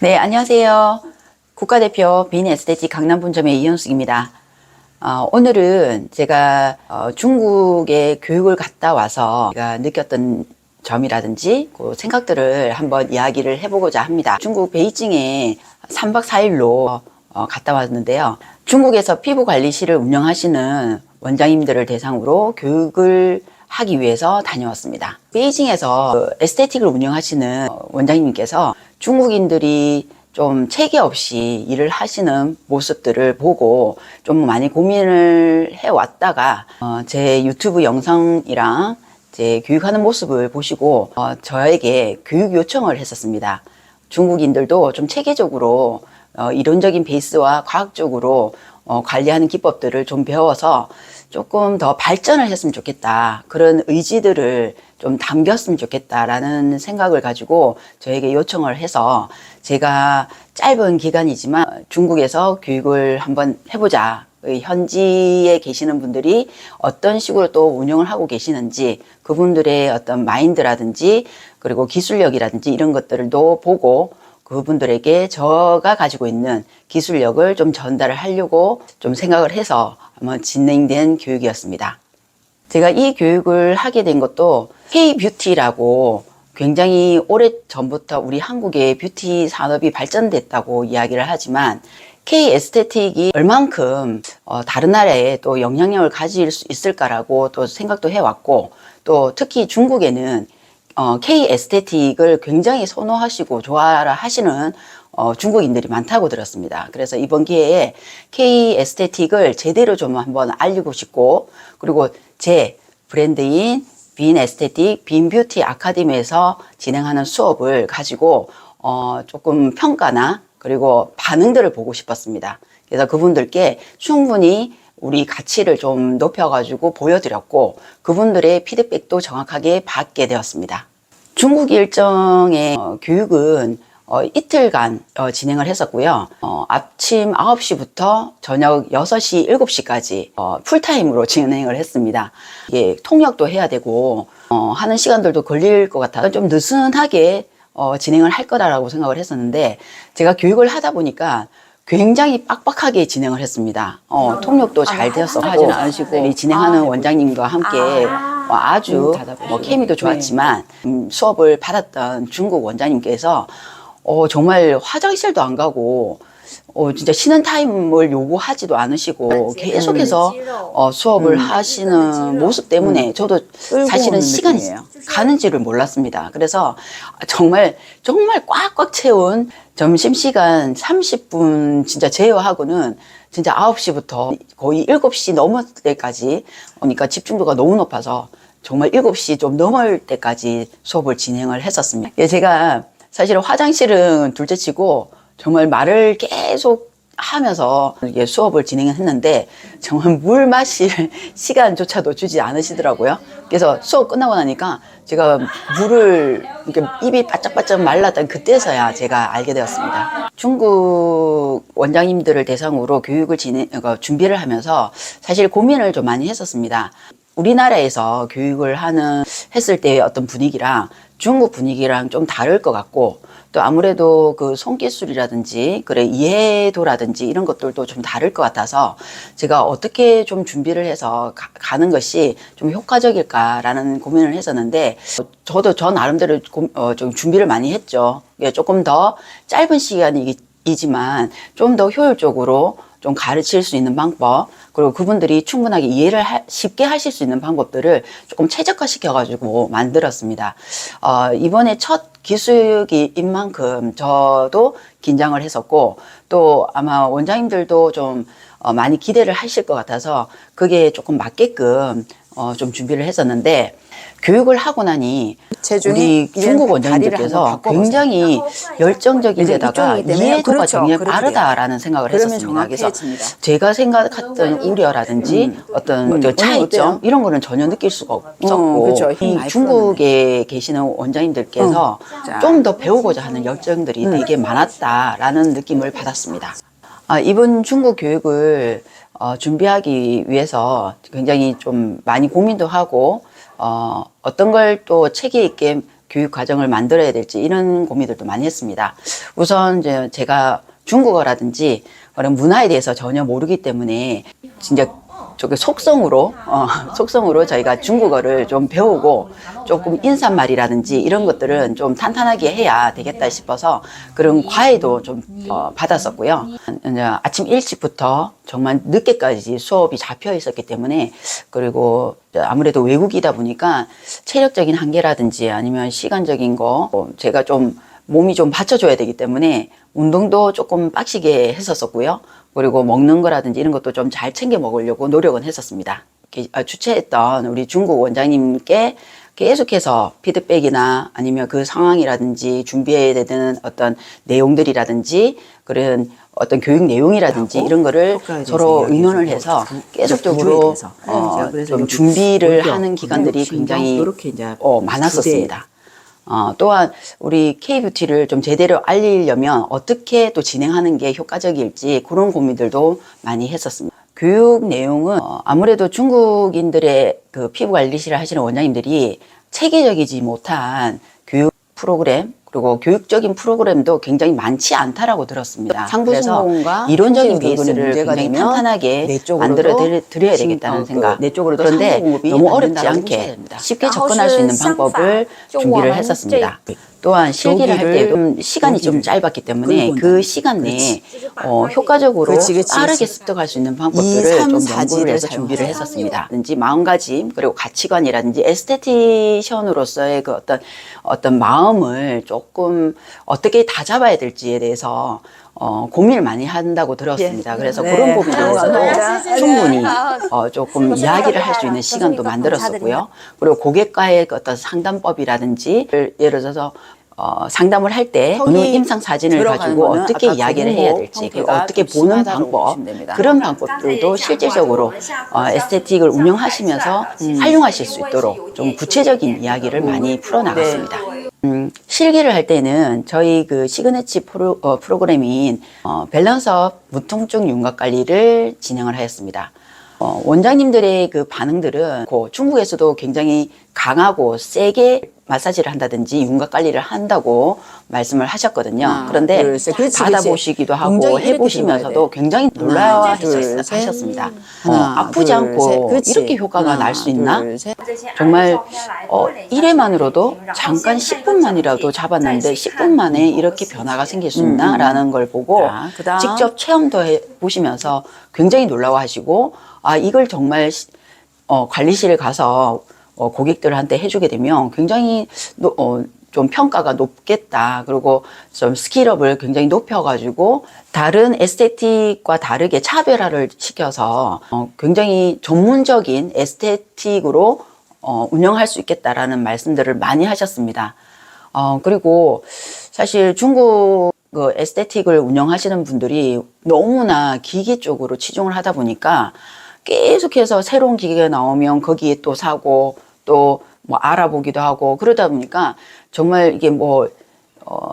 네, 안녕하세요. 국가대표 빈 에스테틱 강남분점의 이현숙입니다. 오늘은 제가 중국에 교육을 갔다 와서 제가 느꼈던 점이라든지 그 생각들을 한번 이야기를 해보고자 합니다. 중국 베이징에 3박 4일로 갔다 왔는데요. 중국에서 피부관리실을 운영하시는 원장님들을 대상으로 교육을 하기 위해서 다녀왔습니다. 베이징에서 에스테틱을 운영하시는 원장님께서 중국인들이 좀 체계 없이 일을 하시는 모습들을 보고 좀 많이 고민을 해왔다가 제 유튜브 영상이랑 제 교육하는 모습을 보시고 저에게 교육 요청을 했었습니다. 중국인들도 좀 체계적으로 이론적인 베이스와 과학적으로 관리하는 기법들을 좀 배워서 조금 더 발전을 했으면 좋겠다. 그런 의지들을 좀 담겼으면 좋겠다라는 생각을 가지고 저에게 요청을 해서 제가 짧은 기간이지만 중국에서 교육을 한번 해보자. 현지에 계시는 분들이 어떤 식으로 또 운영을 하고 계시는지 그분들의 어떤 마인드라든지 그리고 기술력이라든지 이런 것들도 보고 그분들에게 제가 가지고 있는 기술력을 좀 전달을 하려고 좀 생각을 해서 한번 진행된 교육이었습니다. 제가 이 교육을 하게 된 것도 K-뷰티라고 굉장히 오래 전부터 우리 한국의 뷰티 산업이 발전됐다고 이야기를 하지만 K-에스테틱이 얼만큼 다른 나라에 또 영향력을 가질 수 있을까라고 또 생각도 해왔고 또 특히 중국에는 K-에스테틱을 굉장히 선호하시고 좋아하시는 중국인들이 많다고 들었습니다. 그래서 이번 기회에 K-에스테틱을 제대로 좀 한번 알리고 싶고 그리고 제 브랜드인 빈 에스테틱, 빈 뷰티 아카데미에서 진행하는 수업을 가지고 조금 평가나 그리고 반응들을 보고 싶었습니다. 그래서 그분들께 충분히 우리 가치를 좀 높여가지고 보여드렸고 그분들의 피드백도 정확하게 받게 되었습니다. 중국 일정의 교육은 이틀간 진행을 했었고요. 아침 9시부터 저녁 6시, 7시까지 풀타임으로 진행을 했습니다. 이게 통역도 해야 되고 하는 시간들도 걸릴 것 같아서 좀 느슨하게 진행을 할 거라고 생각을 했었는데 제가 교육을 하다 보니까 굉장히 빡빡하게 진행을 했습니다. 통역도 잘 되었었고 하지는 않으시고 진행하는 원장님과 함께 아주 케미도 좋았지만 수업을 받았던 중국 원장님께서 정말 화장실도 안 가고 진짜 쉬는 타임을 요구하지도 않으시고 계속해서 수업을 하시는 모습 때문에 저도 사실은 시간이 가는지를 몰랐습니다. 그래서 정말 꽉꽉 채운 점심시간 30분 진짜 제어하고는 진짜 9시부터 거의 7시 넘을 때까지 오니까 집중도가 너무 높아서 정말 7시 좀 넘을 때까지 수업을 진행을 했었습니다. 제가 사실 화장실은 둘째치고 정말 말을 계속 하면서 이게 수업을 진행했는데 정말 물 마실 시간조차도 주지 않으시더라고요. 그래서 수업 끝나고 나니까 제가 물을 이렇게 입이 바짝바짝 말랐던 그때서야 제가 알게 되었습니다. 중국 원장님들을 대상으로 교육을 준비를 하면서 사실 고민을 좀 많이 했었습니다. 우리나라에서 교육을 했을 때의 어떤 분위기랑 중국 분위기랑 좀 다를 것 같고 또 아무래도 그 손기술이라든지 이해도라든지 이런 것들도 좀 다를 것 같아서 제가 어떻게 좀 준비를 해서 가는 것이 좀 효과적일까라는 고민을 했었는데 저도 저 나름대로 좀 준비를 많이 했죠. 조금 더 짧은 시간이지만 좀 더 효율적으로 좀 가르칠 수 있는 방법 그리고 그분들이 충분하게 이해를 쉽게 하실 수 있는 방법들을 조금 최적화시켜 가지고 만들었습니다. 이번에 첫 기수육인 만큼 저도 긴장을 했었고 또 아마 원장님들도 좀 많이 기대를 하실 것 같아서 그게 조금 맞게끔 좀 준비를 했었는데 교육을 하고 나니 우리 중국 원장님들께서 굉장히 열정적인 데다가 이해도가 굉장히 빠르다라는 생각을 했었습니다. 그래서 제가 생각했던 우려라든지 어떤 차이점 이런 거는 전혀 느낄 수가 없었고 이 중국에 계시는 원장님들께서 좀 더 배우고자 하는 열정들이 되게 많았다라는 느낌을 받았습니다. 이번 중국 교육을 준비하기 위해서 굉장히 좀 많이 고민도 하고 어떤 걸 또 체계 있게 교육 과정을 만들어야 될지 이런 고민들도 많이 했습니다. 우선 이제 제가 중국어라든지 그런 문화에 대해서 전혀 모르기 때문에 진짜 속성으로 저희가 중국어를 좀 배우고 조금 인사말이라든지 이런 것들은 좀 탄탄하게 해야 되겠다 싶어서 그런 과외도 좀 받았었고요. 이제 아침 일찍부터 정말 늦게까지 수업이 잡혀 있었기 때문에, 그리고 아무래도 외국이다 보니까 체력적인 한계라든지 아니면 시간적인 거, 제가 좀 몸이 좀 받쳐줘야 되기 때문에 운동도 조금 빡시게 했었었고요. 그리고 먹는 거라든지 이런 것도 좀 잘 챙겨 먹으려고 노력은 했었습니다. 주최했던 우리 중국 원장님께 계속해서 피드백이나 아니면 그 상황이라든지 준비해야 되는 어떤 내용들이라든지 그런 어떤 교육 내용이라든지 이런 거를 서로 의논을 해서 계속적으로 좀 준비를 하는 기간들이 굉장히 많았었습니다. 또한 우리 K뷰티를 좀 제대로 알리려면 어떻게 또 진행하는 게 효과적일지 그런 고민들도 많이 했었습니다. 교육 내용은 아무래도 중국인들의 그 피부 관리실을 하시는 원장님들이 체계적이지 못한 교육 프로그램, 그리고 교육적인 프로그램도 굉장히 많지 않다라고 들었습니다. 그래서 이론적인 베이스를 굉장히 탄탄하게 만들어 드려야 되겠다는 생각. 그런데 너무 어렵지 않게 쉽게 접근할 수 있는 방법을 준비를 했었습니다. 또한 실기를 할 때도 시간이 좀 짧았기 때문에 그 시간 내에 효과적으로 빠르게 습득할 수 있는 방법들을 좀 연구를 해서 준비를 했었습니다. 마음가짐, 그리고 가치관이라든지 에스테티션으로서의 그 어떤 마음을 조금 어떻게 다잡아야 될지에 대해서 고민을 많이 한다고 들었습니다. 그래서 그런 부분에 대해서도 충분히 조금 이야기를 할 수 있는 시간도 만들었었고요. 그리고 고객과의 그 어떤 상담법이라든지, 예를 들어서 상담을 할 때 어느 임상 사진을 가지고 어떻게 이야기를 해야 될지, 그리고 어떻게 보는 방법, 그런 방법들도 실질적으로 에스테틱을 운영하시면서 활용하실 수 있도록 좀 구체적인 이야기를 많이 풀어나갔습니다. 실기를 할 때는 저희 그 시그니처 프로그램인 밸런스업 무통증 윤곽 관리를 진행을 하였습니다. 원장님들의 그 반응들은 중국에서도 굉장히 강하고 세게 마사지를 한다든지 윤곽 관리를 한다고 말씀을 하셨거든요. 그런데 받아보시기도 하고 해보시면서도 굉장히 놀라워하셨습니다. 아프지 않고 이렇게 효과가 날 수 있나? 정말 1회만으로도 잠깐 10분만이라도 잡았는데 10분 만에 이렇게 변화가 생길 수 있나? 라는 걸 보고 직접 체험도 해보시면서 굉장히 놀라워하시고, 이걸 정말 관리실에 가서 고객들한테 해주게 되면 굉장히 좀 평가가 높겠다. 그리고 좀 스킬업을 굉장히 높여가지고 다른 에스테틱과 다르게 차별화를 시켜서 굉장히 전문적인 에스테틱으로 운영할 수 있겠다라는 말씀들을 많이 하셨습니다. 그리고 사실 중국 그 에스테틱을 운영하시는 분들이 너무나 기계 쪽으로 치중을 하다 보니까 계속해서 새로운 기계가 나오면 거기에 또 사고 또 뭐 알아보기도 하고 그러다 보니까 정말 이게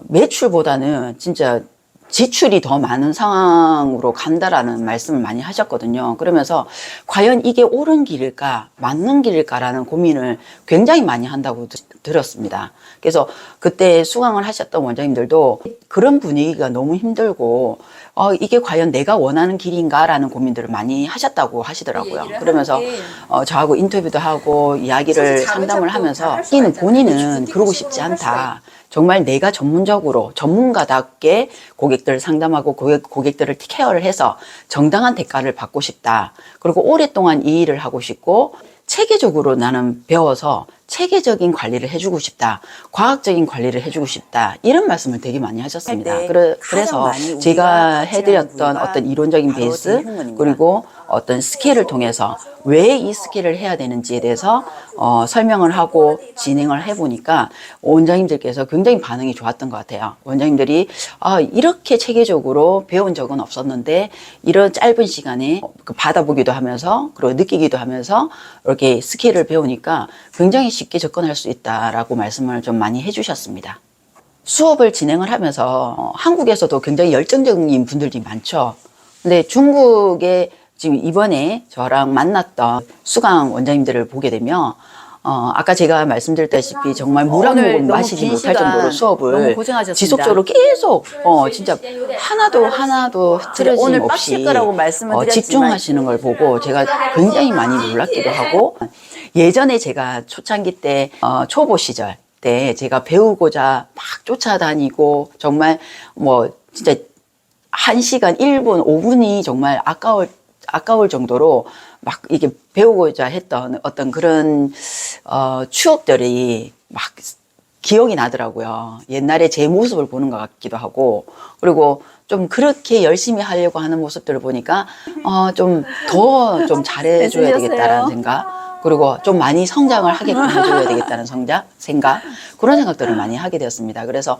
매출보다는 진짜 지출이 더 많은 상황으로 간다라는 말씀을 많이 하셨거든요. 그러면서 과연 이게 옳은 길일까, 맞는 길일까라는 고민을 굉장히 많이 한다고 들었습니다. 그래서 그때 수강을 하셨던 원장님들도 그런 분위기가 너무 힘들고 이게 과연 내가 원하는 길인가라는 고민들을 많이 하셨다고 하시더라고요. 그러면서 저하고 인터뷰도 하고 이야기를 상담을 하면서 본인은 그러고 싶지 않다. 정말 내가 전문가답게 고객들을 상담하고 고객들을 케어를 해서 정당한 대가를 받고 싶다. 그리고 오랫동안 이 일을 하고 싶고 체계적으로 나는 배워서 체계적인 관리를 해주고 싶다. 과학적인 관리를 해주고 싶다. 이런 말씀을 되게 많이 하셨습니다. 그래서 제가 해드렸던 어떤 이론적인 베이스, 그리고 어떤 스킬을 통해서 왜 이 스킬을 해야 되는지에 대해서 설명을 하고 진행을 해보니까 원장님들께서 굉장히 반응이 좋았던 것 같아요. 원장님들이 이렇게 체계적으로 배운 적은 없었는데 이런 짧은 시간에 받아보기도 하면서 그리고 느끼기도 하면서 이렇게 스킬을 배우니까 굉장히 쉽게 접근할 수 있다라고 말씀을 좀 많이 해주셨습니다. 수업을 진행을 하면서 한국에서도 굉장히 열정적인 분들이 많죠. 근데 중국에 지금 이번에 저랑 만났던 수강 원장님들을 보게 되면 아까 제가 말씀드렸다시피 정말 물 한 오늘 모금 너무 마시지 긴 못할 시간 정도로 수업을 너무 고생하셨습니다. 지속적으로 계속 진짜 하나도 흐트러짐 오늘 없이 빡칠 거라고 말씀을 드렸지만 집중하시는 걸 보고 제가 굉장히 많이 놀랍기도 하고, 예전에 제가 초창기 때 초보 시절 때 제가 배우고자 막 쫓아다니고 정말 뭐 진짜 1시간 1분 5분이 정말 아까울 정도로 막 이게 배우고자 했던 어떤 그런 추억들이 막 기억이 나더라고요. 옛날에 제 모습을 보는 것 같기도 하고, 그리고 좀 그렇게 열심히 하려고 하는 모습들을 보니까 좀 더 좀 잘해줘야 되겠다라는 생각, 그리고 좀 많이 성장을 하게끔 해줘야 되겠다는 생각, 그런 생각들을 많이 하게 되었습니다. 그래서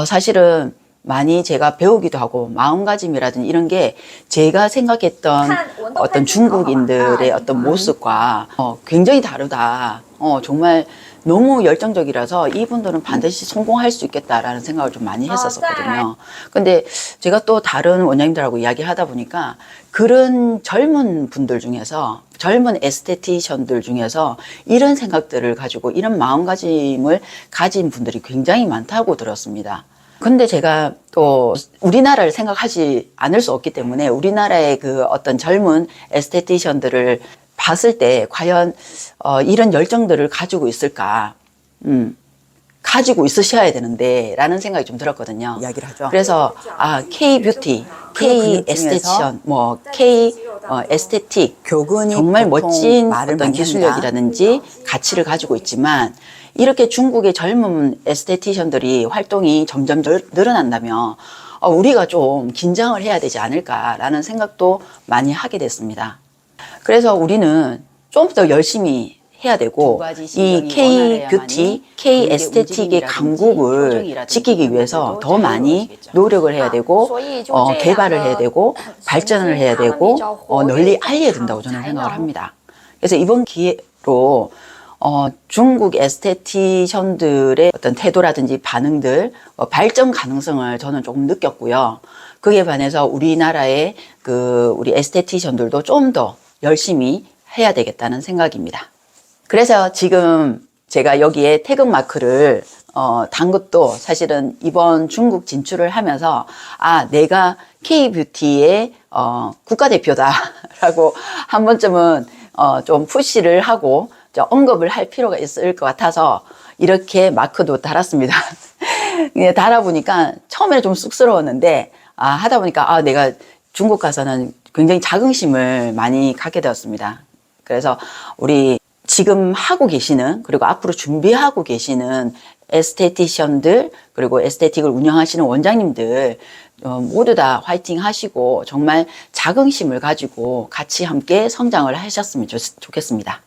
사실은 많이 제가 배우기도 하고 마음가짐이라든지 이런 게 제가 생각했던 어떤 중국인들의 어떤 모습과 굉장히 다르다. 정말 너무 열정적이라서 이분들은 반드시 성공할 수 있겠다라는 생각을 좀 많이 했었거든요. 근데 제가 또 다른 원장님들하고 이야기하다 보니까 그런 젊은 분들 중에서, 젊은 에스테티션들 중에서 이런 생각들을 가지고 이런 마음가짐을 가진 분들이 굉장히 많다고 들었습니다. 근데 제가 또 우리나라를 생각하지 않을 수 없기 때문에 우리나라의 그 어떤 젊은 에스테티션들을 봤을 때 과연 이런 열정들을 가지고 있을까? 가지고 있으셔야 되는데 라는 생각이 좀 들었거든요. 이야기를 하죠. 그래서 K-뷰티, K-에스테티션, 뭐 K-에스테틱, 교근이 정말 멋진 말을 어떤 많이 기술력이라든지 가치를 가지고 있지만, 이렇게 중국의 젊은 에스테티션들이 활동이 점점 늘어난다면 우리가 좀 긴장을 해야 되지 않을까라는 생각도 많이 하게 됐습니다. 그래서 우리는 좀 더 열심히 해야 되고, 이 K-뷰티, K-에스테틱의 강국을 지키기 위해서 더 많이 노력을 해야 되고, 개발을 해야 되고, 발전을 해야 되고, 널리 알려야 된다고 저는 생각을 합니다. 그래서 이번 기회로 중국 에스테티션들의 어떤 태도라든지 반응들, 발전 가능성을 저는 조금 느꼈고요. 그에 반해서 우리나라의 우리 에스테티션들도 좀 더 열심히 해야 되겠다는 생각입니다. 그래서 지금 제가 여기에 태극마크를 단 것도 사실은 이번 중국 진출을 하면서 내가 K-뷰티의 국가대표다라고 한 번쯤은 좀 푸시를 하고 언급을 할 필요가 있을 것 같아서 이렇게 마크도 달았습니다. 달아보니까 처음에는 좀 쑥스러웠는데 하다 보니까 내가 중국 가서는 굉장히 자긍심을 많이 갖게 되었습니다. 그래서 우리 지금 하고 계시는, 그리고 앞으로 준비하고 계시는 에스테티션들, 그리고 에스테틱을 운영하시는 원장님들 모두 다 화이팅 하시고 정말 자긍심을 가지고 같이 함께 성장을 하셨으면 좋겠습니다.